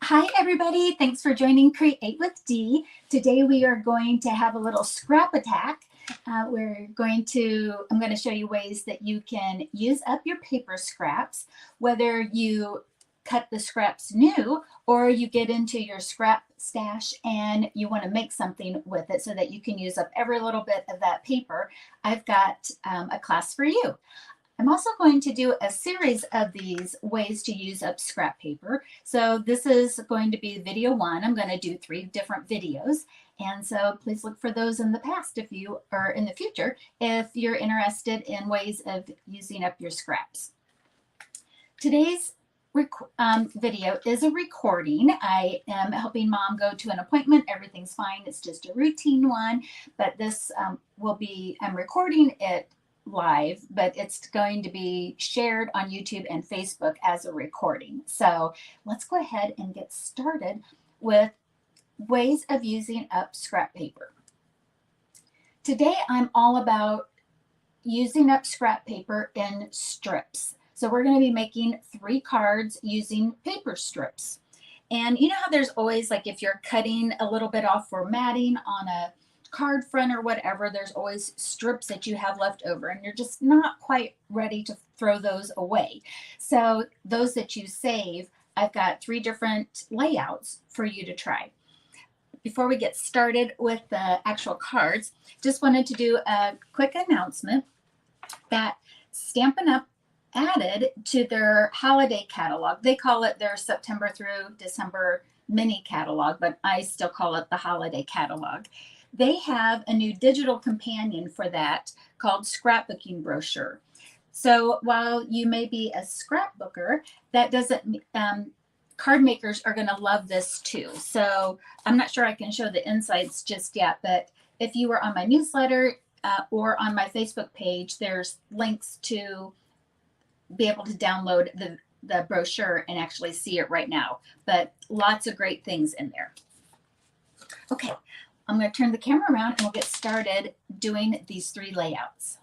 Hi, everybody. Thanks for joining Create with Dee. Today we are going to have a little scrap attack. I'm going to show you ways that you can use up your paper scraps, whether you cut the scraps new or you get into your scrap stash and you want to make something with it so that you can use up every little bit of that paper. I've got a class for you. I'm also going to do a series of these ways to use up scrap paper. So this is going to be video one. I'm going to do 3 different videos. And so please look for those in the past if you are in the future, if you're interested in ways of using up your scraps. Today's video is a recording. I am helping Mom go to an appointment. Everything's fine. It's just a routine one, but this I'm recording it live, but it's going to be shared on YouTube and Facebook as a recording. So let's go ahead and get started with ways of using up scrap paper. Today I'm all about using up scrap paper in strips. So we're going to be making 3 cards using paper strips. And you know how there's always, like, if you're cutting a little bit off for matting on a card front or whatever, there's always strips that you have left over and you're just not quite ready to throw those away. So those that you save, I've got 3 different layouts for you to try. Before we get started with the actual cards, just wanted to do a quick announcement that Stampin' Up! Added to their holiday catalog. They call it their September through December mini catalog, but I still call it the holiday catalog. They have a new digital companion for that called Scrapbooking Brochure. So while you may be a scrapbooker, that doesn't, card makers are going to love this too. So I'm not sure I can show the insights just yet, but if you were on my newsletter or on my Facebook page, there's links to be able to download the brochure and actually see it right now. But lots of great things in there. Okay. I'm going to turn the camera around and we'll get started doing these 3 layouts.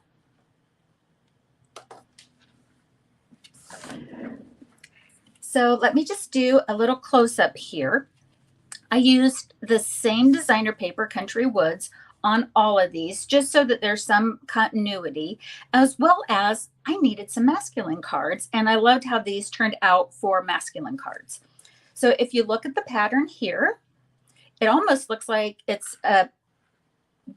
So let me just do a little close-up here. I used the same designer paper, Country Woods, on all of these just so that there's some continuity, as well as I needed some masculine cards, and I loved how these turned out for masculine cards. So if you look at the pattern here, it almost looks like it's a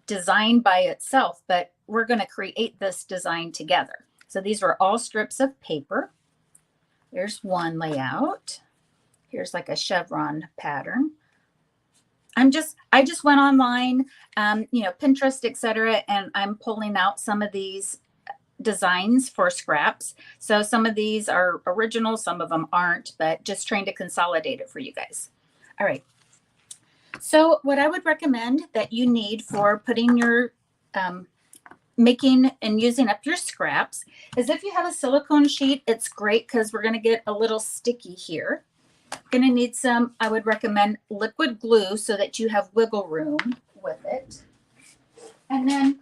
design by itself, but we're going to create this design together. So these were all strips of paper. There's one layout. Here's like a chevron pattern. I just went online, Pinterest, etc., and I'm pulling out some of these designs for scraps. So some of these are original, some of them aren't, but just trying to consolidate it for you guys. All right. So what I would recommend that you need for putting your making and using up your scraps is if you have a silicone sheet, it's great because we're going to get a little sticky here. Going to need some, I would recommend liquid glue so that you have wiggle room with it. And then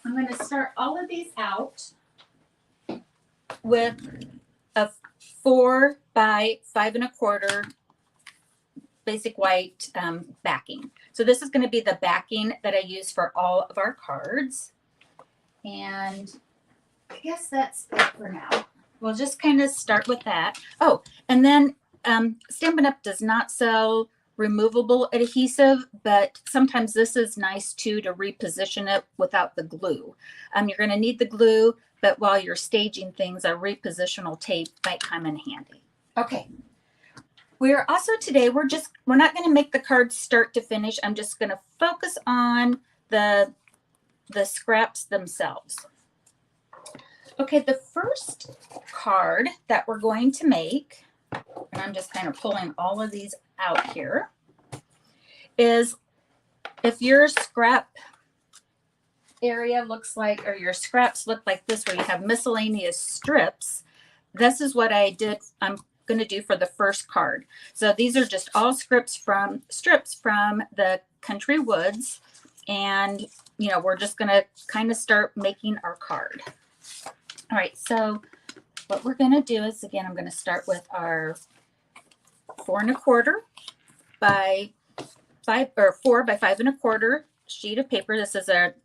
I'm going to start all of these out with a 4 by 5 1/4 basic white backing. So this is going to be the backing that I use for all of our cards. And I guess that's it for now. We'll just kind of start with that. Oh, and then Stampin' Up! Does not sell removable adhesive, but sometimes this is nice too to reposition it without the glue. You're going to need the glue, but while you're staging things, a repositional tape might come in handy. Okay. We're also today, we're not going to make the cards start to finish. I'm just going to focus on the scraps themselves. Okay, the first card that we're going to make, and I'm just kind of pulling all of these out here, is if your scrap area looks like, or your scraps look like this, where you have miscellaneous strips, this is what I'm going to do for the first card. So these are just all strips from the Country Woods, and we're just going to kind of start making our card. All right, so what we're going to do is, again, I'm going to start with our 4¼ by 5 or 4 by 5¼ sheet of paper. This is our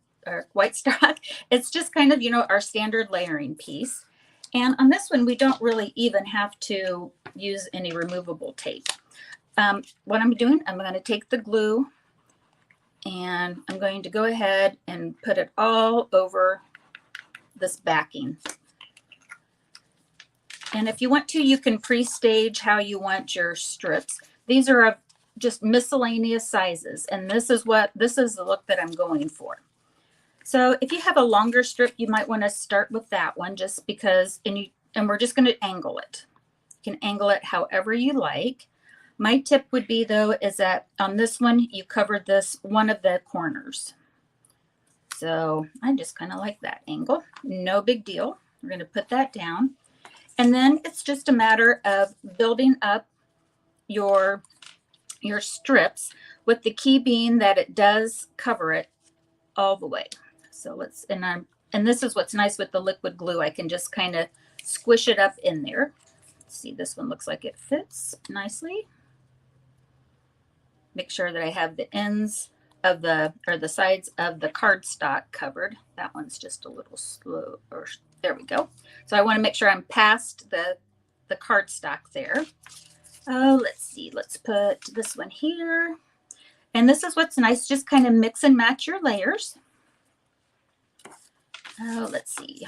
white stock. It's just kind of, our standard layering piece. And on this one, we don't really even have to use any removable tape. What I'm doing, I'm going to take the glue and I'm going to go ahead and put it all over this backing. And if you want to, you can pre-stage how you want your strips. These are of just miscellaneous sizes, and this is the look that I'm going for. So if you have a longer strip, you might want to start with that one, just because, and we're just going to angle it. You can angle it however you like. My tip would be, though, is that on this one, you covered one of the corners. So I just kind of like that angle. No big deal. We're going to put that down. And then it's just a matter of building up your strips, with the key being that it does cover it all the way. So and this is what's nice with the liquid glue. I can just kind of squish it up in there. See, this one looks like it fits nicely. Make sure that I have the ends of the sides of the cardstock covered. That one's just a little slow. There we go. So I want to make sure I'm past the cardstock there. Oh, let's see. Let's put this one here. And this is what's nice. Just kind of mix and match your layers. Oh, let's see.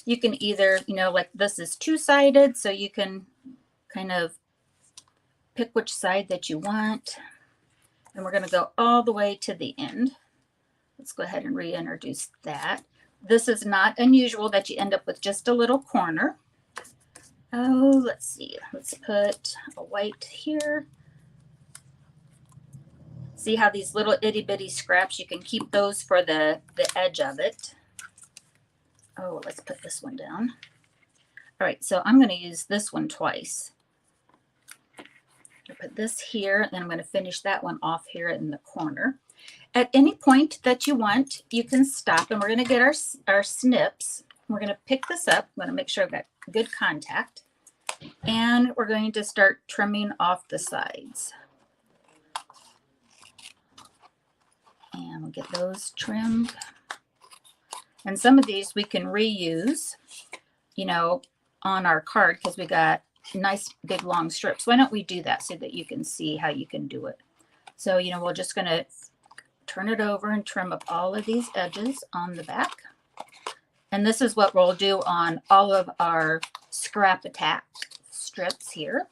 You can either, like this is two-sided, so you can kind of pick which side that you want. And we're going to go all the way to the end. Let's go ahead and reintroduce that. This is not unusual that you end up with just a little corner. Oh, let's see. Let's put a white here. See how these little itty bitty scraps, you can keep those for the edge of it. Oh, let's put this one down. All right, so I'm going to use this one twice. I'll put this here, then I'm going to finish that one off here in the corner. At any point that you want, you can stop, and we're going to get our snips. We're going to pick this up. I'm going to make sure I've got good contact, and we're going to start trimming off the sides. And we'll get those trimmed. And some of these we can reuse, on our card, because we got nice big long strips. Why don't we do that so that you can see how you can do it? So, we're just going to turn it over and trim up all of these edges on the back. And this is what we'll do on all of our Scrap Attack strips here.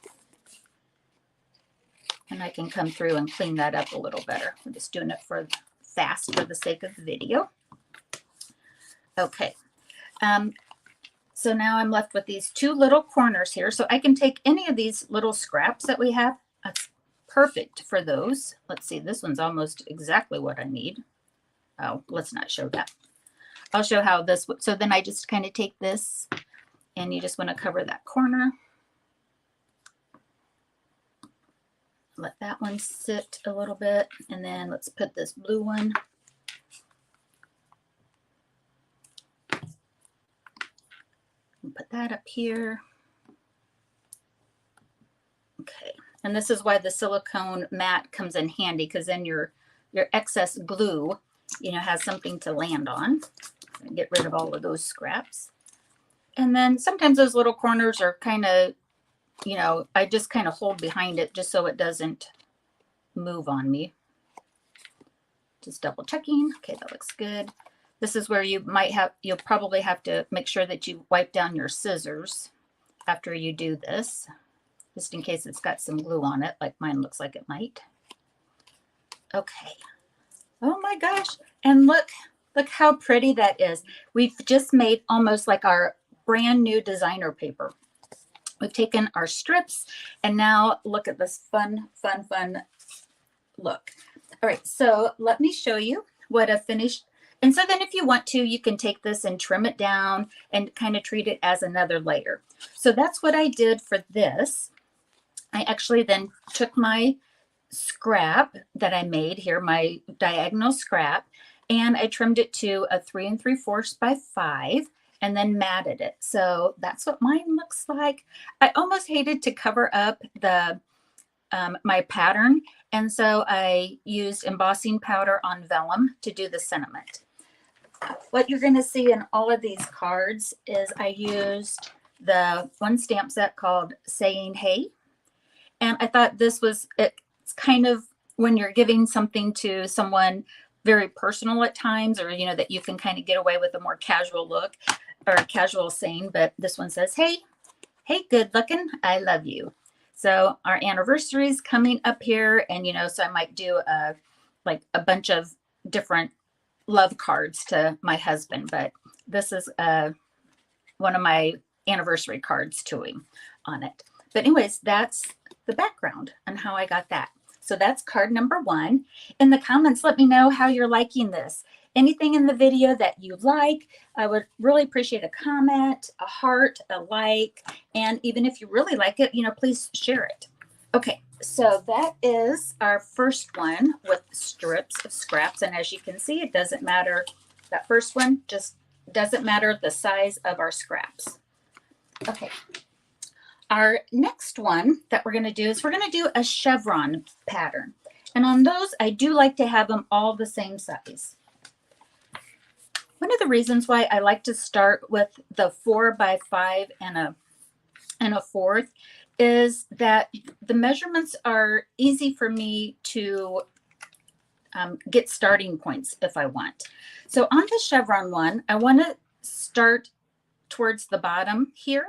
And I can come through and clean that up a little better. I'm just doing it fast for the sake of the video. Okay. So now I'm left with these two little corners here. So I can take any of these little scraps that we have. That's perfect for those. Let's see, this one's almost exactly what I need. Oh, let's not show that. I'll show how this, so then I just kind of take this and you just want to cover that corner. Let that one sit a little bit. And then let's put this blue one. Put that up here. Okay, and this is why the silicone mat comes in handy, because then your excess glue, has something to land on. Get rid of all of those scraps. And then sometimes those little corners are kind of, I just kind of hold behind it just so it doesn't move on me. Just double checking. Okay, that looks good. This is where you'll probably have to make sure that you wipe down your scissors after you do this, just in case it's got some glue on it, like mine looks like it might. Okay. Oh my gosh. And look how pretty that is. We've just made almost like our brand new designer paper. We've taken our strips and now look at this fun look. All right. So let me show you what a finished. And so then if you want to, you can take this and trim it down and kind of treat it as another layer. So that's what I did for this. I actually then took my scrap that I made here, my diagonal scrap, and I trimmed it to a 3 3/4 by 5 and then matted it. So that's what mine looks like. I almost hated to cover up the my pattern. And so I used embossing powder on vellum to do the sentiment. What you're going to see in all of these cards is I used the one stamp set called Saying Hey. And I thought this was, it's kind of when you're giving something to someone very personal at times, or, you know, that you can kind of get away with a more casual look or a casual saying. But this one says, hey, good looking, I love you. So our anniversary is coming up here, and, you know, so I might do like a bunch of different love cards to my husband, but this is one of my anniversary cards to him on it. But anyways, that's the background and how I got that. So that's card number 1. In the comments, let me know how you're liking this. Anything in the video that you like, I would really appreciate a comment, a heart, a like, and even if you really like it, you know, please share it. Okay, so that is our first one with strips of scraps. And as you can see, it doesn't matter. That first one just doesn't matter the size of our scraps. Okay. Our next one that we're going to do is we're going to do a chevron pattern. And on those, I do like to have them all the same size. One of the reasons why I like to start with the 4x5 and a 1/4 is that the measurements are easy for me to get starting points if I want. So on the chevron one, I want to start towards the bottom here,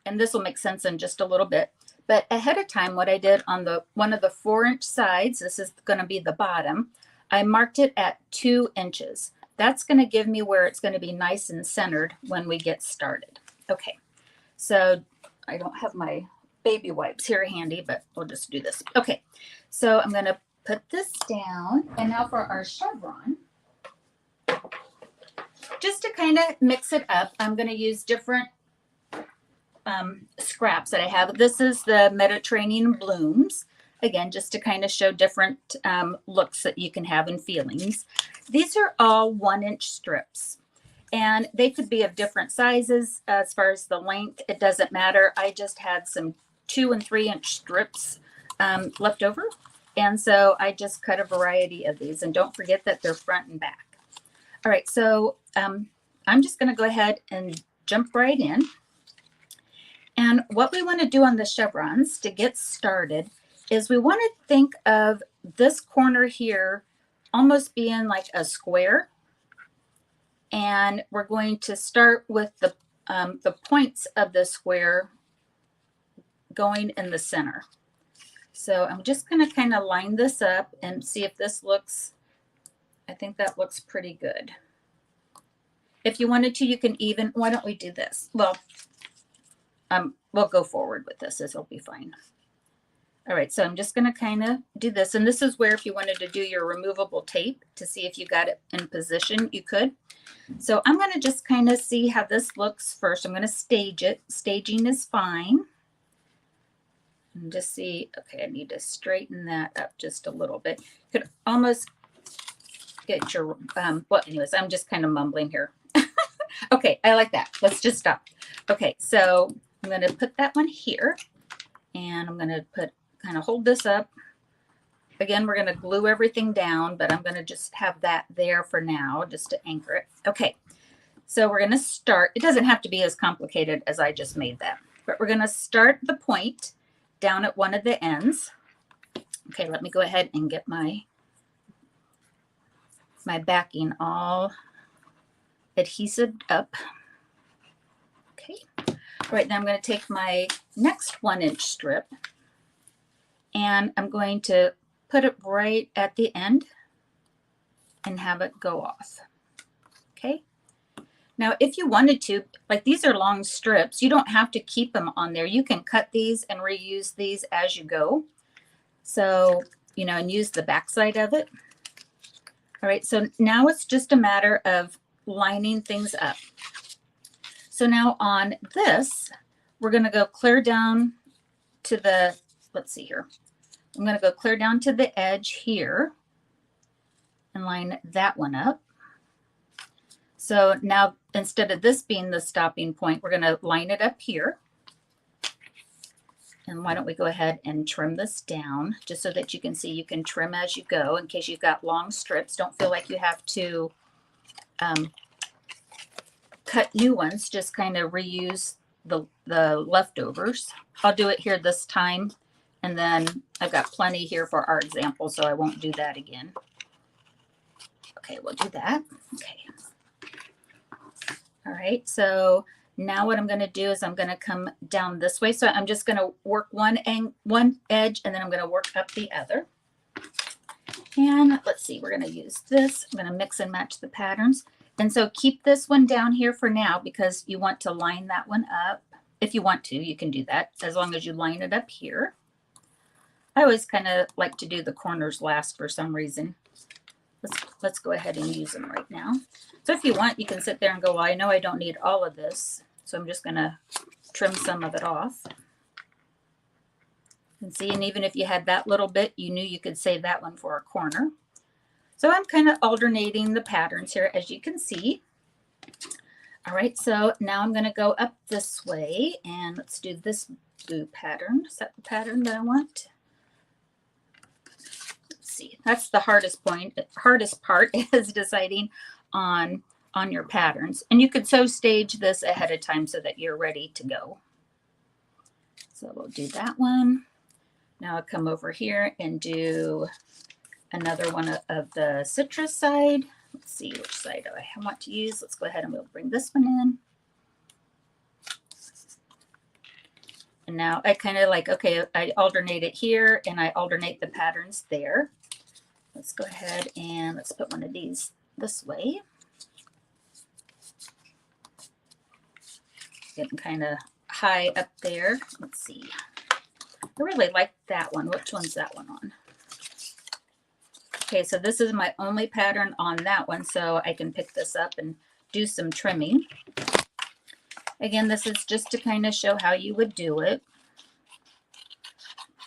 and this will make sense in just a little bit. But ahead of time, what I did on one of the 4-inch sides, this is going to be the bottom, I marked it at 2 inches. That's going to give me where it's going to be nice and centered when we get started. Okay, so I don't have my baby wipes here handy, but we'll just do this. Okay, so I'm going to put this down. And now for our chevron, just to kind of mix it up, I'm going to use different scraps that I have. This is the Mediterranean Blooms. Again, just to kind of show different looks that you can have and feelings. These are all 1-inch strips, and they could be of different sizes. As far as the length, it doesn't matter. I just had some 2- and 3-inch strips left over, and so I just cut a variety of these. And don't forget that they're front and back. All right, so I'm just going to go ahead and jump right in. And what we want to do on the chevrons to get started is we want to think of this corner here almost being like a square. And we're going to start with the points of the square going in the center. So I'm just going to kind of line this up and see if this looks, I think that looks pretty good. If you wanted to, you can even, why don't we do this? Well, we'll go forward with this. This will be fine. All right, so I'm just going to kind of do this. And this is where if you wanted to do your removable tape to see if you got it in position, you could. So I'm going to just kind of see how this looks first. I'm going to stage it. Staging is fine. And just see, okay, I need to straighten that up just a little bit. Could almost get your, well, anyways, I'm just kind of mumbling here. Okay, I like that. Let's just stop. Okay, so I'm going to put that one here. And I'm going to kind of hold this up. Again, we're going to glue everything down, but I'm going to just have that there for now, just to anchor it. Okay, so we're going to start. It doesn't have to be as complicated as I just made that, but we're going to start the point down at one of the ends. Okay, let me go ahead and get my backing all adhesive up. Okay, all right, now I'm going to take my next 1-inch strip and I'm going to put it right at the end and have it go off. Okay. Now, if you wanted to, like these are long strips, you don't have to keep them on there. You can cut these and reuse these as you go. So, you know, and use the back side of it. All right. So now it's just a matter of lining things up. So now on this, we're going to go clear down to the, let's see here. I'm going to go clear down to the edge here and line that one up. So now instead of this being the stopping point, we're going to line it up here. And why don't we go ahead and trim this down just so that you can see you can trim as you go in case you've got long strips. Don't feel like you have to cut new ones, just kind of reuse the leftovers. I'll do it here this time, and then I've got plenty here for our example, so I won't do that again. Okay, we'll do that. Okay. All right, so now what I'm going to do is I'm going to come down this way. So I'm just going to work one edge, and then I'm going to work up the other. And let's see, we're going to use this. I'm going to mix and match the patterns. And so keep this one down here for now because you want to line that one up. If you want to, you can do that as long as you line it up here. I always kind of like to do the corners last for some reason. Let's go ahead and use them right now. So if you want, you can sit there and go, well, I know I don't need all of this, so I'm just going to trim some of it off. And see, and even if you had that little bit, you knew you could save that one for a corner. So I'm kind of alternating the patterns here, as you can see. All right, so now I'm going to go up this way, and let's do this blue pattern. Is that the pattern that I want? See, that's the hardest part is deciding on your patterns, and you could stage this ahead of time so that you're ready to go. So we'll do that one. Now I'll come over here and do another one of the citrus side. Let's see, which side do I want to use? Let's go ahead and we'll bring this one in. And now I kind of like, okay, I alternate it here and I alternate the patterns there. Let's go ahead and let's put one of these this way. Getting kind of high up there. Let's see. I really like that one. Which one's that one on? Okay, so this is my only pattern on that one, so I can pick this up and do some trimming. Again, this is just to kind of show how you would do it.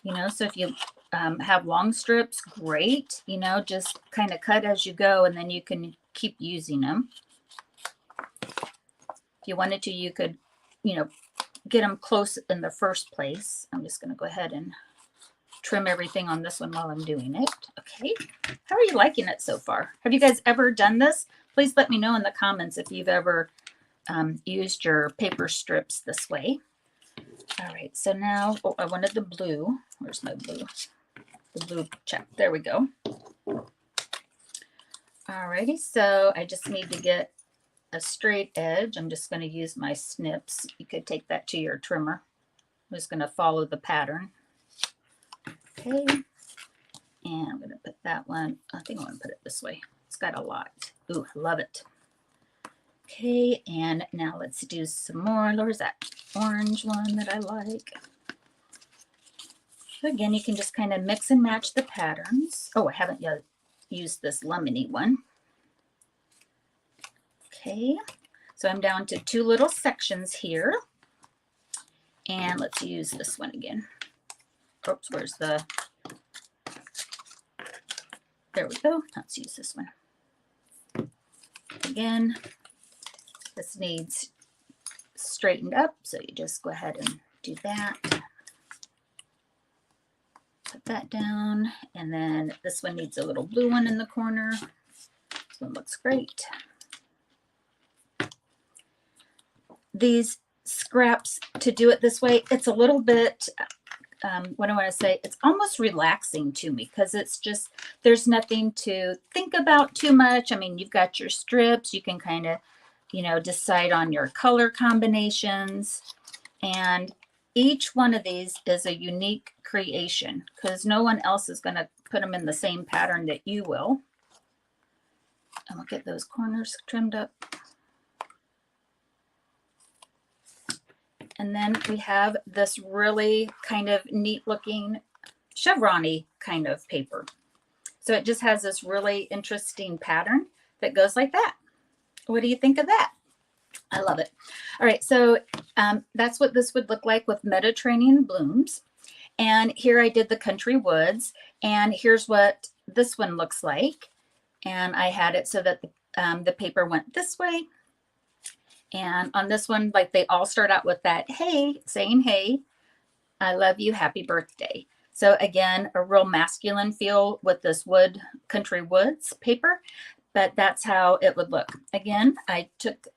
You know, so if you have long strips, great. You know, just kind of cut as you go, and then you can keep using them. If you wanted to, you could, you know, get them close in the first place. I'm just going to go ahead and trim everything on this one while I'm doing it. Okay. How are you liking it so far? Have you guys ever done this? Please let me know in the comments if you've ever used your paper strips this way. All right. So now, oh, I wanted the blue. Where's my blue? The blue check. There we go. All righty. So I just need to get a straight edge. I'm just going to use my snips. You could take that to your trimmer. I'm just going to follow the pattern. Okay, and I'm going to put that one, I think I want to put it this way. It's got a lot. Ooh, I love it. Okay, and now let's do some more. Where's that orange one that I like? So again, you can just kind of mix and match the patterns. Oh, I haven't yet used this lemony one. Okay, so I'm down to 2 little sections here. And let's use this one again. Oops, where's the, there we go. Let's use this one. Again, this needs straightened up, so you just go ahead and do that. Put that down, and then this one needs a little blue one in the corner. This one looks great. These scraps, to do it this way, it's a little bit, what do I want to say? It's almost relaxing to me because it's just, there's nothing to think about too much. I mean, you've got your strips. You can kind of, you know, decide on your color combinations. And each one of these is a unique creation because no one else is going to put them in the same pattern that you will. And we'll get those corners trimmed up. And then we have this really kind of neat looking chevron-y kind of paper. So it just has this really interesting pattern that goes like that. What do you think of that? I love it. All right, so that's what this would look like with Mediterranean blooms. And here I did the country woods, and here's what this one looks like. And I had it so that the paper went this way. And on this one, like they all start out with that hey, saying hey. I love you. Happy birthday. So again, a real masculine feel with this wood, country woods paper, but that's how it would look. Again, I took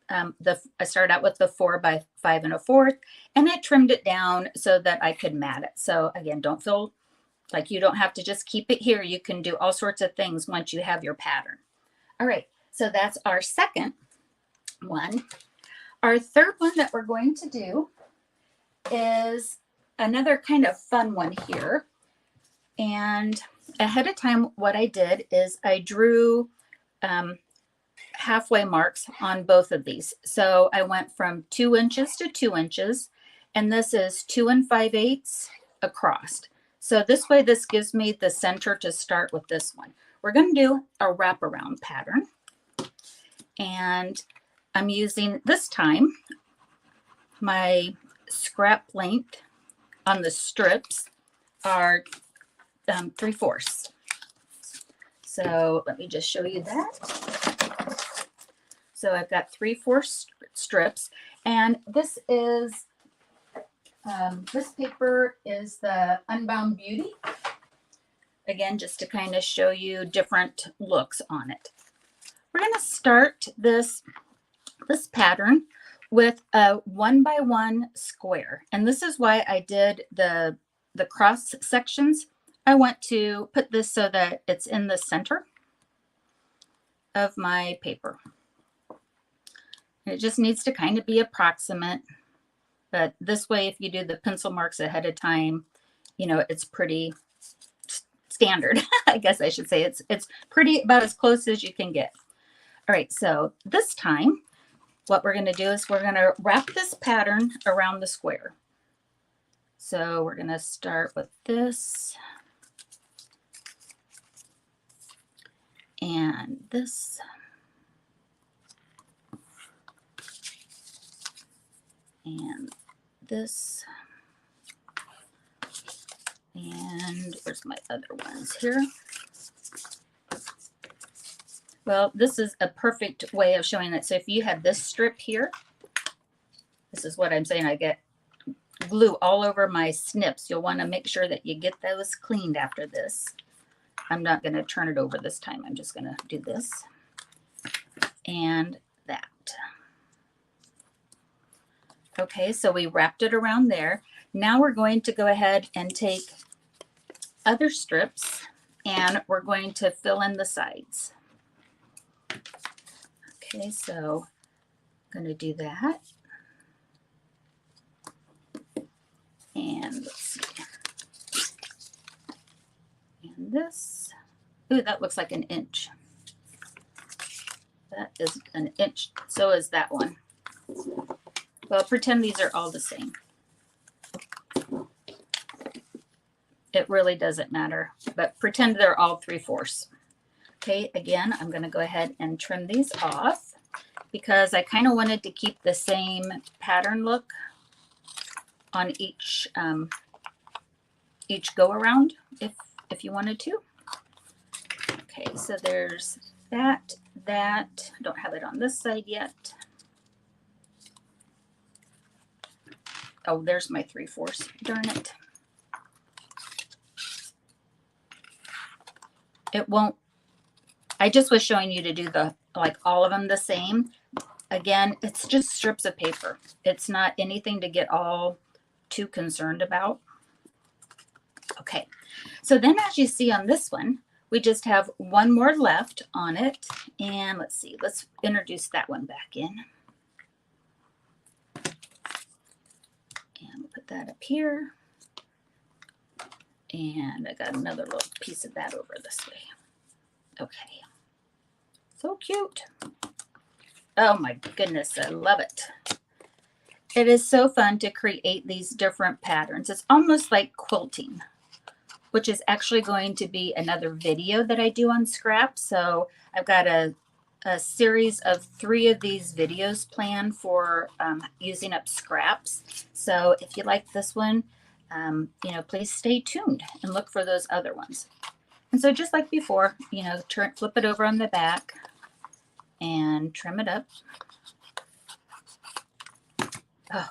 I started out with the 4 by 5 1/4, and I trimmed it down so that I could mat it. So again, don't feel like you don't have to just keep it here. You can do all sorts of things once you have your pattern. All right, so that's our second one. Our third one that we're going to do is another kind of fun one here. And ahead of time, what I did is I drew halfway marks on both of these. So I went from 2 inches to 2 inches, and this is 2 5/8 across. So this way, this gives me the center to start with this one. We're going to do a wraparound pattern, and I'm using this time my scrap length on the strips are 3/4. So let me just show you that. So I've got 3/4 strips, and this is this paper is the Unbound Beauty. Again, just to kind of show you different looks on it. We're going to start this pattern with a 1 by 1 square, and this is why I did the cross sections. I want to put this so that it's in the center of my paper. It just needs to kind of be approximate, but this way, if you do the pencil marks ahead of time, you know, it's pretty standard. I guess I should say it's pretty about as close as you can get. All right, so this time, what we're going to do is we're going to wrap this pattern around the square. So we're going to start with this and this. And this. And where's my other ones here? Well, this is a perfect way of showing it. So if you had this strip here, this is what I'm saying. I get glue all over my snips. You'll want to make sure that you get those cleaned after this. I'm not going to turn it over this time. I'm just going to do this and that. Okay, so we wrapped it around there. Now we're going to go ahead and take other strips and we're going to fill in the sides. Okay, so I'm going to do that. And let's see. And this. Ooh, that looks like an inch. That is an inch. So is that one. Well, pretend these are all the same. It really doesn't matter, but pretend they're all 3/4. Okay, again, I'm going to go ahead and trim these off because I kind of wanted to keep the same pattern look on each go around if you wanted to. Okay, so there's that. I don't have it on this side yet. Oh, there's my 3/4. Darn it. It won't. I just was showing you to do like all of them the same. Again, it's just strips of paper. It's not anything to get all too concerned about. Okay, so then as you see on this one, we just have one more left on it. And let's see, let's introduce that one back in. And we'll put that up here. And I got another little piece of that over this way. Okay. So cute. Oh my goodness, I love it. It is so fun to create these different patterns. It's almost like quilting, which is actually going to be another video that I do on scraps. So I've got a series of 3 of these videos planned for using up scraps. So if you like this one, you know, please stay tuned and look for those other ones. And so just like before, you know, flip it over on the back and trim it up. Oh,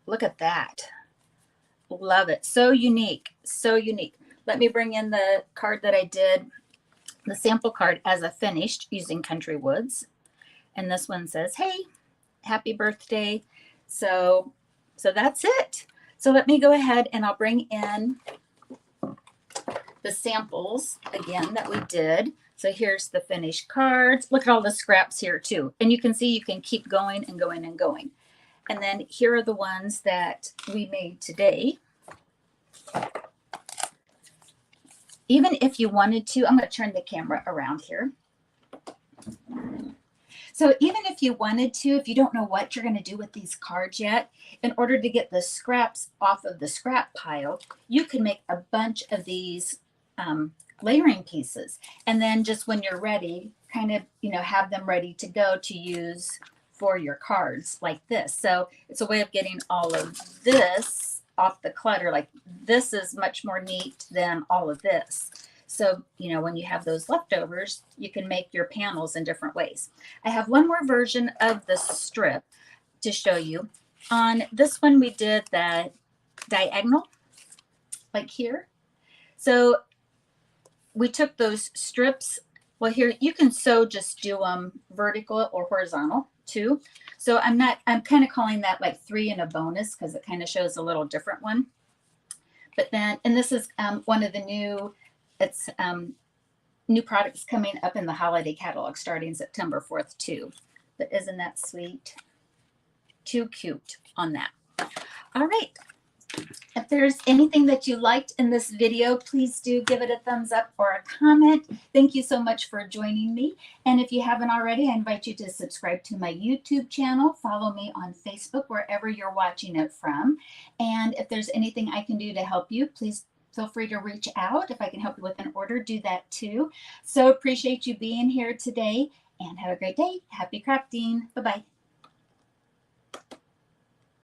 look at that. Love it. So unique. So unique. Let me bring in the card that I did, the sample card as a finished using Country Woods. And this one says, hey, happy birthday. So that's it. So let me go ahead and I'll bring in the samples again that we did. So here's the finished cards. Look at all the scraps here too. And you can see you can keep going and going and going. And then here are the ones that we made today. Even if you wanted to, I'm going to turn the camera around here. So even if you wanted to, if you don't know what you're going to do with these cards yet, in order to get the scraps off of the scrap pile, you can make a bunch of these layering pieces. And then just when you're ready, kind of, have them ready to go to use for your cards like this. So it's a way of getting all of this off the clutter. Like this is much more neat than all of this. So, when you have those leftovers, you can make your panels in different ways. I have one more version of the strip to show you. On this one, we did that diagonal, like here. So we took those strips. Well, here you can just do them vertical or horizontal too. So I'm kind of calling that like 3 and a bonus because it kind of shows a little different one. But then, and this is one of the new products coming up in the holiday catalog starting September 4th too. But isn't that sweet? Too cute on that. All right. If there's anything that you liked in this video, please do give it a thumbs up or a comment. Thank you so much for joining me. And if you haven't already, I invite you to subscribe to my YouTube channel. Follow me on Facebook, wherever you're watching it from. And if there's anything I can do to help you, please feel free to reach out. If I can help you with an order, do that too. So appreciate you being here today and have a great day. Happy crafting. Bye-bye.